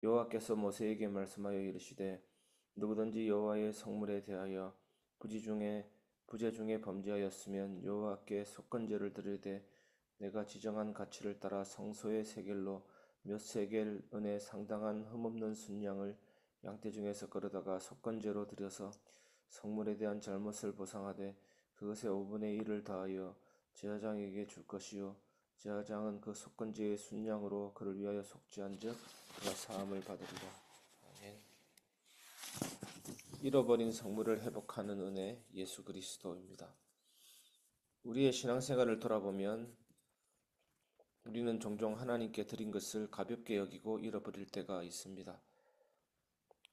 여호와께서 모세에게 말씀하여 이르시되 누구든지 여호와의 성물에 대하여 부지 중에 부재 중에 범죄하였으면 여호와께 속건제를 드리되 내가 지정한 가치를 따라 성소의 세겔로 몇 세겔 은에 상당한 흠없는 순양을 양떼 중에서 끌어다가 속건제로 드려서 성물에 대한 잘못을 보상하되 그것의 5분의 1을 다하여 제사장에게 줄 것이요 제사장은 그 속건제의 순양으로 그를 위하여 속죄한즉 그가 사함을 받으리라. 아멘. 잃어버린 성물을 회복하는 은혜 예수 그리스도입니다. 우리의 신앙생활을 돌아보면 우리는 종종 하나님께 드린 것을 가볍게 여기고 잃어버릴 때가 있습니다.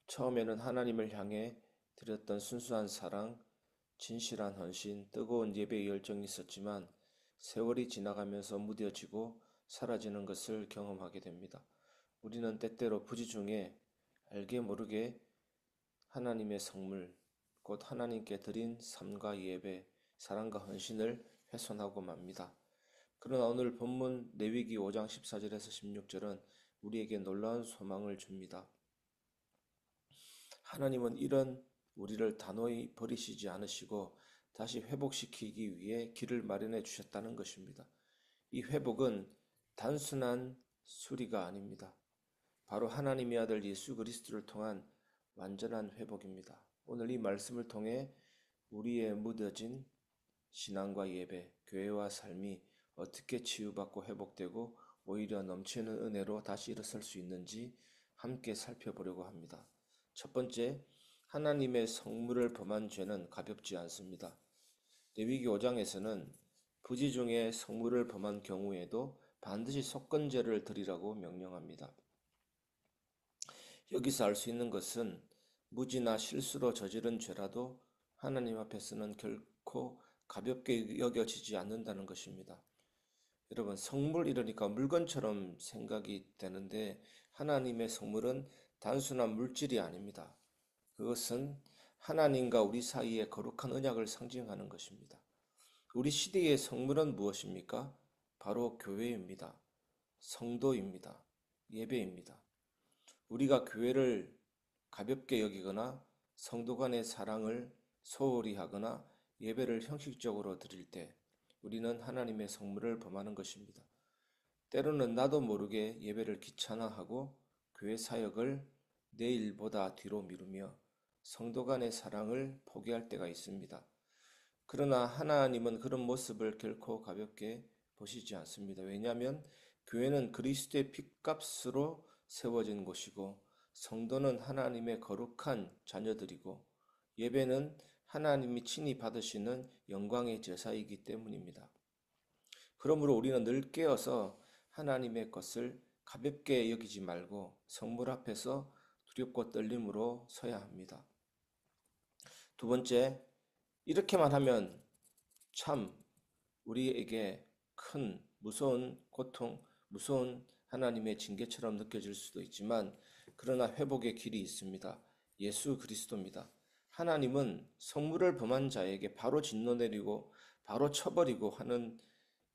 처음에는 하나님을 향해 드렸던 순수한 사랑, 진실한 헌신, 뜨거운 예배의 열정이 있었지만 세월이 지나가면서 무뎌지고 사라지는 것을 경험하게 됩니다. 우리는 때때로 부지 중에 알게 모르게 하나님의 성물, 곧 하나님께 드린 삶과 예배, 사랑과 헌신을 훼손하고 맙니다. 그러나 오늘 본문 레위기 5장 14절에서 16절은 우리에게 놀라운 소망을 줍니다. 하나님은 이런 우리를 단호히 버리시지 않으시고 다시 회복시키기 위해 길을 마련해 주셨다는 것입니다. 이 회복은 단순한 수리가 아닙니다. 바로 하나님의 아들 예수 그리스도를 통한 완전한 회복입니다. 오늘 이 말씀을 통해 우리의 무뎌진 신앙과 예배, 교회와 삶이 어떻게 치유받고 회복되고 오히려 넘치는 은혜로 다시 일어설 수 있는지 함께 살펴보려고 합니다. 첫 번째, 하나님의 성물을 범한 죄는 가볍지 않습니다. 레위기 5장에서는 부지 중에 성물을 범한 경우에도 반드시 속건제를 드리라고 명령합니다. 여기서 알 수 있는 것은 무지나 실수로 저지른 죄라도 하나님 앞에서는 결코 가볍게 여겨지지 않는다는 것입니다. 여러분, 성물 이러니까 물건처럼 생각이 되는데 하나님의 성물은 단순한 물질이 아닙니다. 그것은 하나님과 우리 사이의 거룩한 언약을 상징하는 것입니다. 우리 시대의 성물은 무엇입니까? 바로 교회입니다. 성도입니다. 예배입니다. 우리가 교회를 가볍게 여기거나 성도 간의 사랑을 소홀히 하거나 예배를 형식적으로 드릴 때 우리는 하나님의 성물을 범하는 것입니다. 때로는 나도 모르게 예배를 귀찮아하고 교회 사역을 내일보다 뒤로 미루며 성도 간의 사랑을 포기할 때가 있습니다. 그러나 하나님은 그런 모습을 결코 가볍게 보시지 않습니다. 왜냐하면 교회는 그리스도의 핏값으로 세워진 곳이고 성도는 하나님의 거룩한 자녀들이고 예배는 하나님이 친히 받으시는 영광의 제사이기 때문입니다. 그러므로 우리는 늘 깨어서 하나님의 것을 가볍게 여기지 말고 성물 앞에서 두렵고 떨림으로 서야 합니다. 두 번째, 이렇게만 하면 참 우리에게 큰 무서운 고통, 무서운 하나님의 징계처럼 느껴질 수도 있지만 그러나 회복의 길이 있습니다. 예수 그리스도입니다. 하나님은 성물을 범한 자에게 바로 진노 내리고 바로 쳐버리고 하는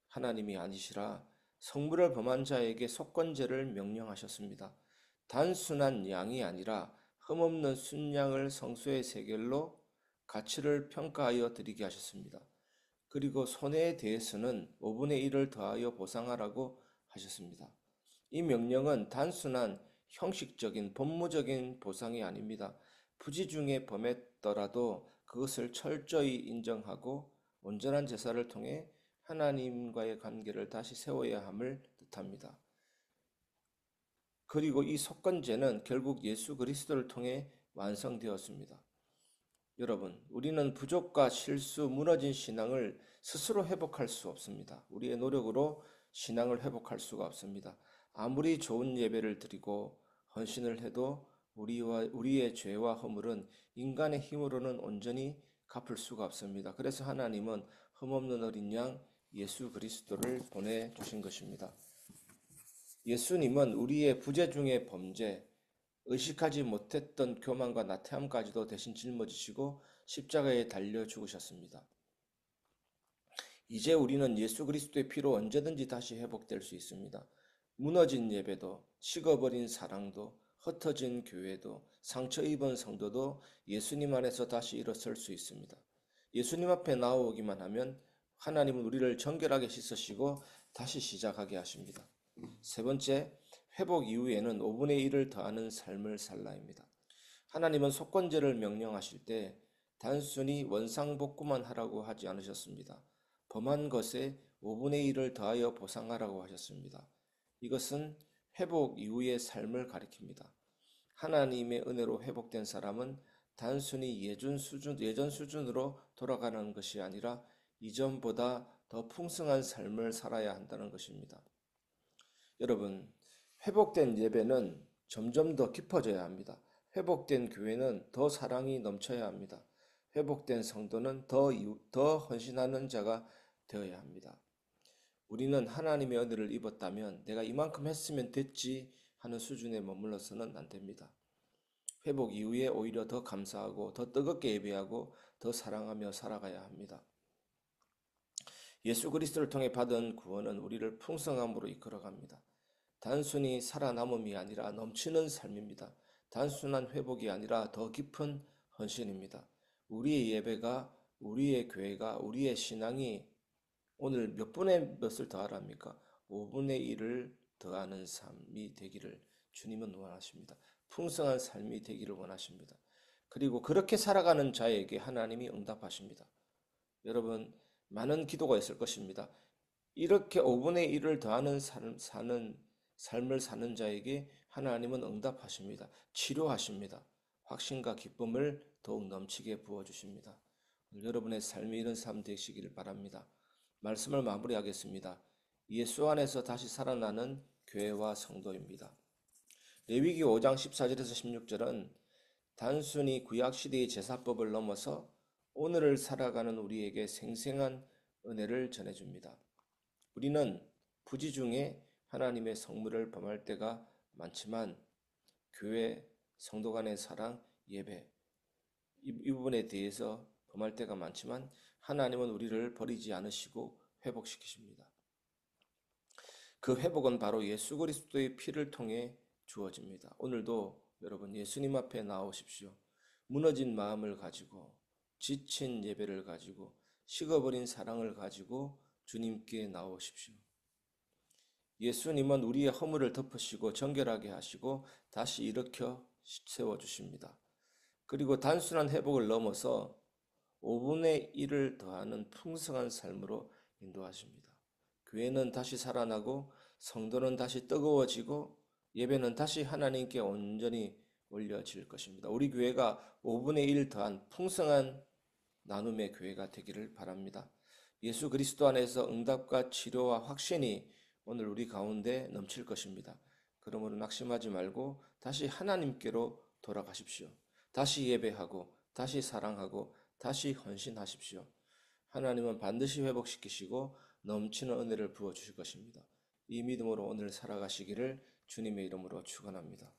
하나님이 아니시라 성물을 범한 자에게 속건제를 명령하셨습니다. 단순한 양이 아니라 흠없는 순양을 성소의 세겔로 가치를 평가하여 드리게 하셨습니다. 그리고 손해에 대해서는 5분의 1을 더하여 보상하라고 하셨습니다. 이 명령은 단순한 형식적인 법무적인 보상이 아닙니다. 부지 중에 범했더라도 그것을 철저히 인정하고 온전한 제사를 통해 하나님과의 관계를 다시 세워야 함을 뜻합니다. 그리고 이 속건제는 결국 예수 그리스도를 통해 완성되었습니다. 여러분, 우리는 부족과 실수, 무너진 신앙을 스스로 회복할 수 없습니다. 우리의 노력으로 신앙을 회복할 수가 없습니다. 아무리 좋은 예배를 드리고 헌신을 해도 우리의 죄와 허물은 인간의 힘으로는 온전히 갚을 수가 없습니다. 그래서 하나님은 흠없는 어린 양 예수 그리스도를 보내주신 것입니다. 예수님은 우리의 부재 중의 범죄, 의식하지 못했던 교만과 나태함까지도 대신 짊어지시고 십자가에 달려 죽으셨습니다. 이제 우리는 예수 그리스도의 피로 언제든지 다시 회복될 수 있습니다. 무너진 예배도, 식어버린 사랑도, 흩어진 교회도 상처 입은 성도도 예수님 안에서 다시 일어설 수 있습니다. 예수님 앞에 나오기만 하면 하나님은 우리를 정결하게 씻으시고 다시 시작하게 하십니다. 세 번째, 회복 이후에는 5분의 1을 더하는 삶을 살라입니다. 하나님은 속건제를 명령하실 때 단순히 원상복구만 하라고 하지 않으셨습니다. 범한 것에 5분의 1을 더하여 보상하라고 하셨습니다. 이것은 회복 이후의 삶을 가리킵니다. 하나님의 은혜로 회복된 사람은 단순히 예전 수준으로 돌아가는 것이 아니라 이전보다 더 풍성한 삶을 살아야 한다는 것입니다. 여러분, 회복된 예배는 점점 더 깊어져야 합니다. 회복된 교회는 더 사랑이 넘쳐야 합니다. 회복된 성도는 더 헌신하는 자가 되어야 합니다. 우리는 하나님의 은혜를 입었다면 내가 이만큼 했으면 됐지 하는 수준에 머물러서는 안 됩니다. 회복 이후에 오히려 더 감사하고 더 뜨겁게 예배하고 더 사랑하며 살아가야 합니다. 예수 그리스도를 통해 받은 구원은 우리를 풍성함으로 이끌어갑니다. 단순히 살아남음이 아니라 넘치는 삶입니다. 단순한 회복이 아니라 더 깊은 헌신입니다. 우리의 예배가, 우리의 교회가, 우리의 신앙이 오늘 몇 분의 몇을 더하랍니까? 5분의 1을 더하는 삶이 되기를 주님은 원하십니다. 풍성한 삶이 되기를 원하십니다. 그리고 그렇게 살아가는 자에게 하나님이 응답하십니다. 여러분, 많은 기도가 있을 것입니다. 이렇게 5분의 1을 더하는 삶을 사는 자에게 하나님은 응답하십니다. 치료하십니다. 확신과 기쁨을 더욱 넘치게 부어주십니다. 여러분의 삶이 이런 삶 되시기를 바랍니다. 말씀을 마무리하겠습니다. 예수 안에서 다시 살아나는 교회와 성도입니다. 레위기 5장 14절에서 16절은 단순히 구약시대의 제사법을 넘어서 오늘을 살아가는 우리에게 생생한 은혜를 전해줍니다. 우리는 부지 중에 하나님의 성물을 범할 때가 많지만 교회, 성도 간의 사랑, 예배 이 부분에 대해서 범할 때가 많지만 하나님은 우리를 버리지 않으시고 회복시키십니다. 그 회복은 바로 예수 그리스도의 피를 통해 주어집니다. 오늘도 여러분 예수님 앞에 나오십시오. 무너진 마음을 가지고 지친 예배를 가지고 식어버린 사랑을 가지고 주님께 나오십시오. 예수님은 우리의 허물을 덮으시고 정결하게 하시고 다시 일으켜 세워주십니다. 그리고 단순한 회복을 넘어서 5분의 1을 더하는 풍성한 삶으로 인도하십니다. 교회는 다시 살아나고 성도는 다시 뜨거워지고 예배는 다시 하나님께 온전히 올려질 것입니다. 우리 교회가 5분의 1 더한 풍성한 나눔의 교회가 되기를 바랍니다. 예수 그리스도 안에서 응답과 치료와 확신이 오늘 우리 가운데 넘칠 것입니다. 그러므로 낙심하지 말고 다시 하나님께로 돌아가십시오. 다시 예배하고 다시 사랑하고 다시 헌신하십시오. 하나님은 반드시 회복시키시고 넘치는 은혜를 부어주실 것입니다. 이 믿음으로 오늘 살아가시기를 주님의 이름으로 축원합니다.